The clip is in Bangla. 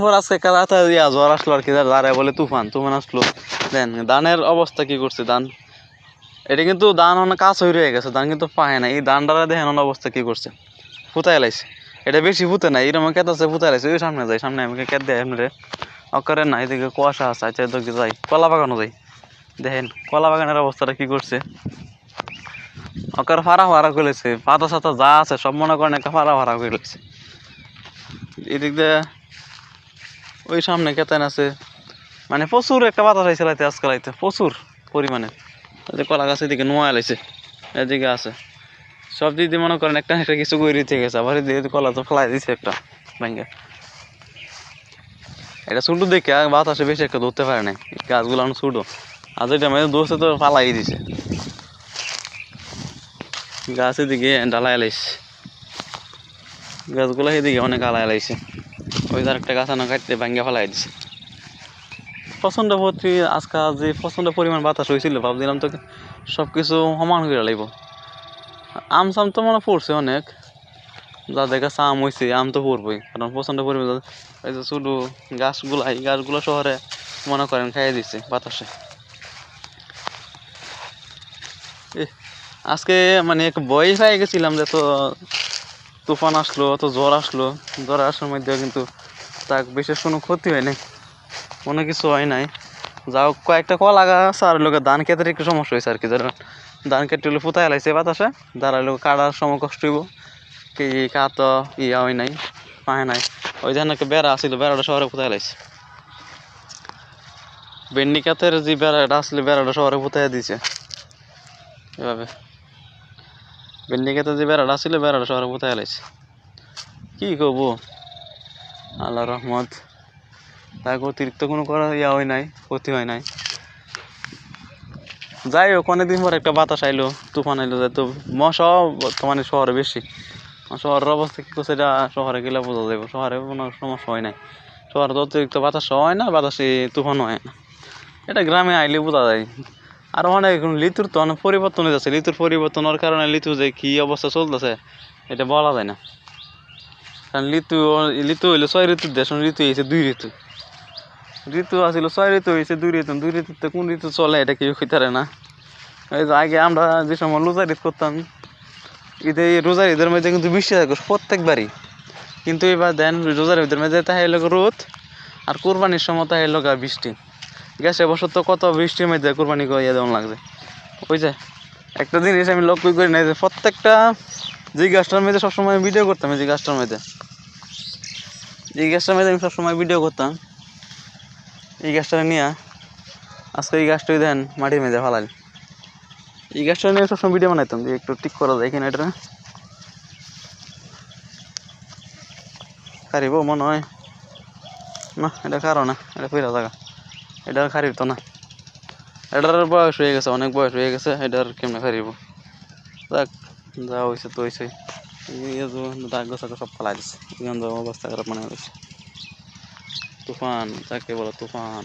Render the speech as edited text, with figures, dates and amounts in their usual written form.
পর আজকে রাতে জ্বর আসলো আর কি, দাঁড়ায় বলে তুফান তুফান আসলো। দেন ধানের অবস্থা কি করছে, ধান এটা কিন্তু ধান অনেক কাজ হয়ে গেছে, ধান কিন্তু পায় না। এই ধানটারা দেখেন অবস্থা কি করছে, ফুতাই লাইছে। এটা বেশি ফুটে নাই, এরকম কেত আছে ফুতাই লাইছে। ওই সামনে যাই, সামনে আমাকে কেত দেয় এমনি অকারে না, এদিকে কুয়াশা আছে। আচ্ছা এদিকে যাই, কলা বাগানও যাই। দেখেন কলা বাগানের অবস্থাটা কি করছে, অকার ফাড়া ফাড়া করেছে, পাতা সাতা যা আছে সব মনে করেন একটা ফাড়া ফাড়া করেছে। এদিক দিয়ে ওই সামনে কেতেন আছে, মানে প্রচুর একটা বাতাস আইছে রাইতে, আজকাল রাইতে প্রচুর পরিমাণে। কলা গাছ এদিকে নোয়া লাইছে, এদিকে আছে সব দিদি মনে করেন একটা একটা কিছু করে দিতে গেছে। আবার এদিকে কলা তো ফেলাই দিছে একটা ভাঙ্গা। এটা ছোটো দেখে বাতাসে বেশি একটা ধরতে পারে নাই, গাছগুলো ছোটো। আর যেটা মানে দোষে তো ফালাই দিছে, গাছ এদিকে ডালাই লাইছে, গাছগুলো এদিকে অনেক আলাই লাইছে। ওই তার একটা গাছ আনা কাটতে ভাঙ্গা ফেলাই দিছে। প্রচণ্ড ভর্তি আজকে যে প্রচণ্ড পরিমাণ বাতাস হয়েছিল, ভাবছিলাম তো সব কিছু সমান হয়ে লাগব। আম সাম তো মনে পড়ছে অনেক, যাদের কাছে আম হয়েছে আম তো পড়বই, কারণ প্রচণ্ড পরিমাণ এই যে ছোটো গাছগুলো, এই গাছগুলো শহরে মনে করেন খাইয়ে দিচ্ছে বাতাসে। আজকে মানে এক ভয় পেয়ে গেছিলাম যে তো তুফান আসলো, অত জ্বর আসলো, জ্বর আসার মধ্যে কিন্তু তার বিশেষ কোনো ক্ষতি হয় নাই, কোনো কিছু হয় নাই। যাও কয়েকটা কলা গাছ আর লোকের ধান খেতের একটু সমস্যা হয়েছে আর কি, যারা ধান কেটে হলো ফুতাই লাইছে বাতাসে, যারা লোক কাটার সময় কষ্ট হইব কি কাত ইয়া হয় নাই, পায় নাই। ওই ধান একটা বেড়া আসছিল, বেড়াটা শহরে ফুতাই লাইছে। ভেন্ডি কাতের যে বেড়াটা আসলে বেড়াটা শহরে ফুতাই দিছে এভাবে। ভেন্ডি কাতের যে বেড়াটা আসছিল বেড়াটা শহরে ফুতাই লাইছে। কি করবো, আল্লাহ রহমত, তাকে অতিরিক্ত কোনো করা ইয়া হয় নাই, ক্ষতি হয় নাই। যাই হোক অনেকদিন পর একটা বাতাস আইলো, তুফান আইলো, তো মশাও বর্তমানে শহরে বেশি। শহরের অবস্থা কি করছে এটা শহরে গেলে বোঝা যাবে, শহরে কোনো সমস্যা হয় নাই। শহরে তো অতিরিক্ত বাতাস হয় না, বাতাসে তুফান হয় না, এটা গ্রামে আইলে বোঝা যায়। আর অনেক ঋতুর তো অনেক পরিবর্তন হয়ে যাচ্ছে, ঋতুর পরিবর্তনের কারণে ঋতু যে কি অবস্থা চলতেছে এটা বলা যায় না। কারণ ঋতু ঋতু হইলো 6 ঋতুর দেশ, ঋতু হয়েছে 2 ঋতু। ঋতু আসলে 6 ঋতু হয়েছে 2 ঋতু, 2 ঋতুতে কোন ঋতু চলে এটা কেউ কইতে পারে না। এই যে আগে আমরা যে সময় রোজার ঈদ করতাম, রোজার ঈদের মধ্যে কিন্তু বৃষ্টি থাকে প্রত্যেকবারই, কিন্তু এবার দেন রোজার ঈদের মধ্যে তাই এলো রোদ, আর কোরবানির সময় তাই এলো বৃষ্টি। গ্যাস এবছর তো কত বৃষ্টির মধ্যে কোরবানি ইয়ে দেওয়া লাগছে। ওই যে একটা জিনিস আমি লক্ষ্য করি না, যে প্রত্যেকটা যে গাছটার মধ্যে সবসময় ভিডিও করতাম, যে গাছটার মধ্যে আমি সবসময় ভিডিও করতাম, এই গাছটা নিয়ে আজকে এই গাছটাই দেন মাটির মেঝে ফালাই। এই গাছটা নিয়ে সবসময় ভিডিও বানাইতাম যে একটু ঠিক করা যায় কিনা, এটা খারিব মনে হয় না, এটা কারো না, এটা ফিরা জায়গা, এটা খারিব তো না, এটার বয়স হয়ে গেছে, অনেক বয়স হয়ে গেছে, এটার কেমনে খারিব। দেখ যা হয়েছে তো হয়েছে, দাগ গোছাকে সব ফালাই দিচ্ছে, অবস্থা খারাপ মনে হয়েছে। তুফান যাকে বলো তুফান।